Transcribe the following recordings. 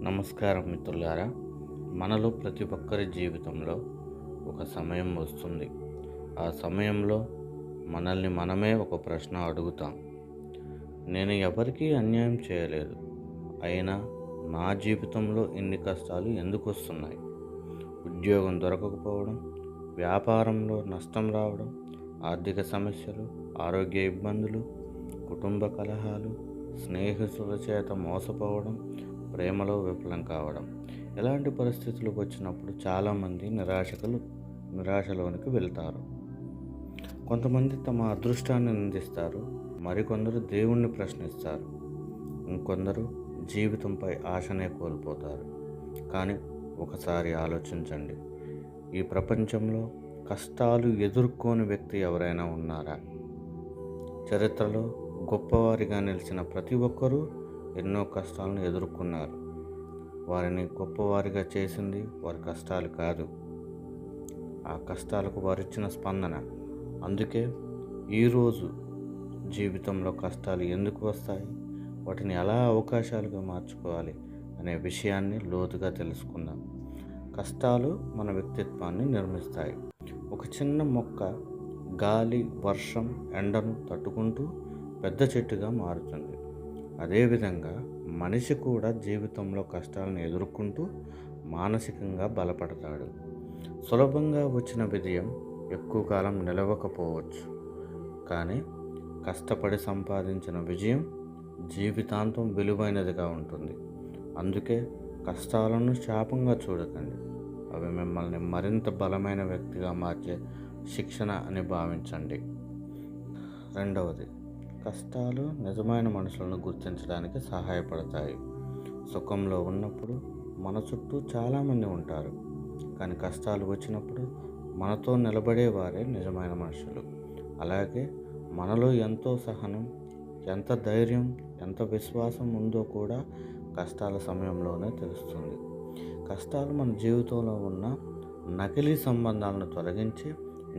నమస్కారం మిత్రులారా. మనలో ప్రతి ఒక్కరి జీవితంలో ఒక సమయం వస్తుంది. ఆ సమయంలో మనల్ని మనమే ఒక ప్రశ్న అడుగుతాం. నేను ఎవరికీ అన్యాయం చేయలేదు, అయినా నా జీవితంలో ఇన్ని కష్టాలు ఎందుకు వస్తున్నాయి? ఉద్యోగం దొరకకపోవడం, వ్యాపారంలో నష్టం రావడం, ఆర్థిక సమస్యలు, ఆరోగ్య ఇబ్బందులు, కుటుంబ కలహాలు, స్నేహితుల చేత మోసపోవడం, ప్రేమలో విఫలం కావడం. ఇలాంటి పరిస్థితులు వచ్చినప్పుడు చాలామంది నిరాశలోనికి వెళ్తారు. కొంతమంది తమ అదృష్టాన్ని నిందిస్తారు, మరికొందరు దేవుణ్ణి ప్రశ్నిస్తారు, ఇంకొందరు జీవితంపై ఆశనే కోల్పోతారు. కానీ ఒకసారి ఆలోచించండి, ఈ ప్రపంచంలో కష్టాలు ఎదుర్కోని వ్యక్తి ఎవరైనా ఉన్నారా? చరిత్రలో గొప్పవారిగా నిలిచిన ప్రతి ఒక్కరూ ఎన్నో కష్టాలను ఎదుర్కొన్నారు. వారిని గొప్పవారిగా చేసింది వారి కష్టాలు కాదు, ఆ కష్టాలకు వారిచ్చిన స్పందన. అందుకే ఈరోజు జీవితంలో కష్టాలు ఎందుకు వస్తాయి, వాటిని ఎలా అవకాశాలుగా మార్చుకోవాలి అనే విషయాన్ని లోతుగా తెలుసుకుందాం. కష్టాలు మన వ్యక్తిత్వాన్ని నిర్మిస్తాయి. ఒక చిన్న మొక్క గాలి, వర్షం, ఎండను తట్టుకుంటూ పెద్ద చెట్టుగా మారుతుంది. అదేవిధంగా మనిషి కూడా జీవితంలో కష్టాలను ఎదుర్కొంటూ మానసికంగా బలపడతాడు. సులభంగా వచ్చిన విజయం ఎక్కువ కాలం నిలవకపోవచ్చు, కానీ కష్టపడి సంపాదించిన విజయం జీవితాంతం విలువైనదిగా ఉంటుంది. అందుకే కష్టాలను శాపంగా చూడకండి, అవి మిమ్మల్ని మరింత బలమైన వ్యక్తిగా మార్చే శిక్షణ అని భావించండి. రెండవది, కష్టాలు నిజమైన మనుషులను గుర్తించడానికి సహాయపడతాయి. సుఖంలో ఉన్నప్పుడు మన చుట్టూ చాలామంది ఉంటారు, కానీ కష్టాలు వచ్చినప్పుడు మనతో నిలబడేవారే నిజమైన మనుషులు. అలాగే మనలో ఎంతో సహనం, ఎంత ధైర్యం, ఎంత విశ్వాసం ఉందో కూడా కష్టాల సమయంలోనే తెలుస్తుంది. కష్టాలు మన జీవితంలో ఉన్న నకిలీ సంబంధాలను తొలగించి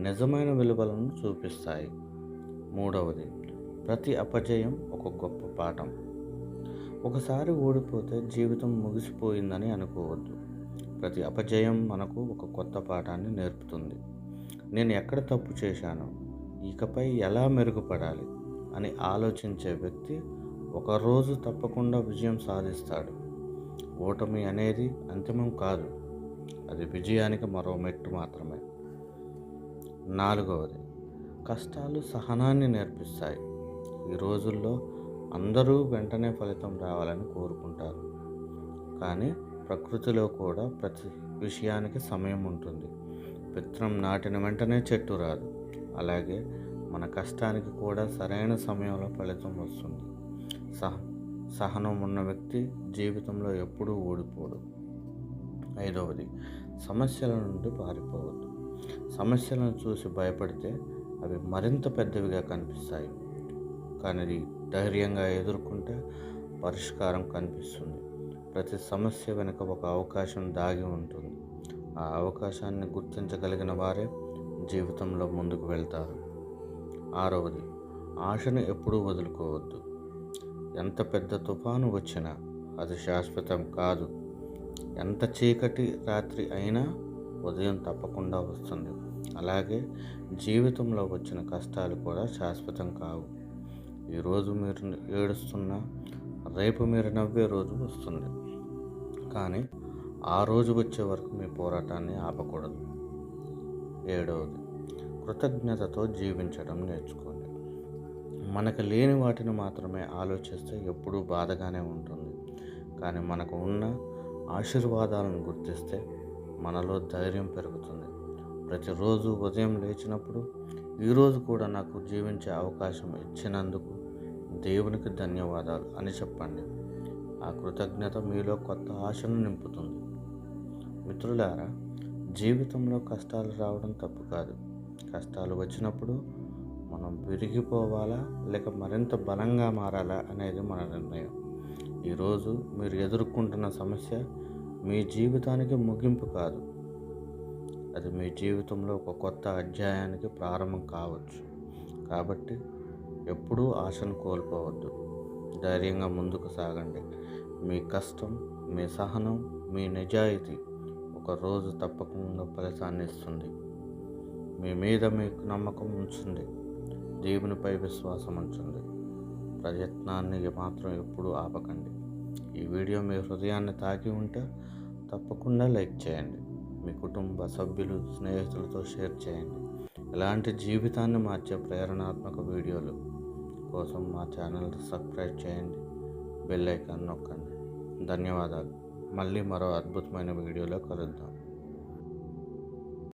నిజమైన విలువలను చూపిస్తాయి. మూడవది, ప్రతి అపజయం ఒక గొప్ప పాఠం. ఒకసారి ఓడిపోతే జీవితం ముగిసిపోయిందని అనుకోవద్దు. ప్రతి అపజయం మనకు ఒక కొత్త పాఠాన్ని నేర్పుతుంది. నేను ఎక్కడ తప్పు చేశాను, ఇకపై ఎలా మెరుగుపడాలి అని ఆలోచించే వ్యక్తి ఒకరోజు తప్పకుండా విజయం సాధిస్తాడు. ఓటమి అనేది అంతిమం కాదు, అది విజయానికి మరో మెట్టు మాత్రమే. నాలుగవది, కష్టాలు సహనాన్ని నేర్పిస్తాయి. ఈ రోజుల్లో అందరూ వెంటనే ఫలితం రావాలని కోరుకుంటారు, కానీ ప్రకృతిలో కూడా ప్రతి విషయానికి సమయం ఉంటుంది. విత్తనం నాటిన వెంటనే చెట్టు రాదు, అలాగే మన కష్టానికి కూడా సరైన సమయంలో ఫలితం వస్తుంది. సహనం ఉన్న వ్యక్తి జీవితంలో ఎప్పుడూ ఓడిపోడు. ఐదవది, సమస్యల నుండి పారిపోవద్దు. సమస్యలను చూసి భయపడితే అవి మరింత పెద్దవిగా కనిపిస్తాయి, కానీ ధైర్యంగా ఎదుర్కొంటే పరిష్కారం కనిపిస్తుంది. ప్రతి సమస్య వెనుక ఒక అవకాశం దాగి ఉంటుంది. ఆ అవకాశాన్ని గుర్తించగలిగిన వారే జీవితంలో ముందుకు వెళ్తారు. ఆరవది, ఆశను ఎప్పుడూ వదులుకోవద్దు. ఎంత పెద్ద తుఫాను వచ్చినా అది శాశ్వతం కాదు. ఎంత చీకటి రాత్రి అయినా ఉదయం తప్పకుండా వస్తుంది. అలాగే జీవితంలో వచ్చిన కష్టాలు కూడా శాశ్వతం కావు. ఈరోజు మీరు ఏడుస్తున్నా రేపు మీరు నవ్వే రోజు వస్తుంది, కానీ ఆ రోజు వచ్చే వరకు మీ పోరాటాన్ని ఆపకూడదు. ఏడవది, కృతజ్ఞతతో జీవించడం నేర్చుకోండి. మనకు లేని వాటిని మాత్రమే ఆలోచిస్తే ఎప్పుడూ బాధగానే ఉంటుంది, కానీ మనకు ఉన్న ఆశీర్వాదాలను గుర్తిస్తే మనలో ధైర్యం పెరుగుతుంది. ప్రతిరోజు ఉదయం లేచినప్పుడు ఈరోజు కూడా నాకు జీవించే అవకాశం ఇచ్చినందుకు దేవునికి ధన్యవాదాలు అని చెప్పండి. ఆ కృతజ్ఞత మీలో కొత్త ఆశను నింపుతుంది. మిత్రులారా, జీవితంలో కష్టాలు రావడం తప్పు కాదు. కష్టాలు వచ్చినప్పుడు మనం విరిగిపోవాలా లేక మరింత బలంగా మారాలా అనేది మన నిర్ణయం. ఈరోజు మీరు ఎదుర్కొంటున్న సమస్య మీ జీవితానికి ముగింపు కాదు, అది మీ జీవితంలో ఒక కొత్త అధ్యాయానికి ప్రారంభం కావచ్చు. కాబట్టి ఎప్పుడూ ఆశను కోల్పోవద్దు, ధైర్యంగా ముందుకు సాగండి. మీ కష్టం మీ సహనం, మీ నిజాయితీ ఒక రోజు తప్పకుండా ఫలితాన్ని ఇస్తుంది. మీ మీద మీకు నమ్మకం ఉంచండి. దేవునిపై విశ్వాసం ఉంచండి. ప్రయత్నాన్ని మాత్రం ఎప్పుడూ ఆపకండి. ఈ వీడియో మీ హృదయాన్ని తాకి ఉంటే తప్పకుండా లైక్ చేయండి. మీ కుటుంబ సభ్యులు, స్నేహితులతో షేర్ చేయండి. ఇలాంటి జీవితాన్ని మార్చే ప్రేరణాత్మక వీడియోలు కోసం మా ఛానల్ సబ్స్క్రైబ్ చేయండి. బెల్ ఐకాన్ నొక్కండి. ధన్యవాదాలు. మళ్ళీ మరో అద్భుతమైన వీడియోలో కలుద్దాం.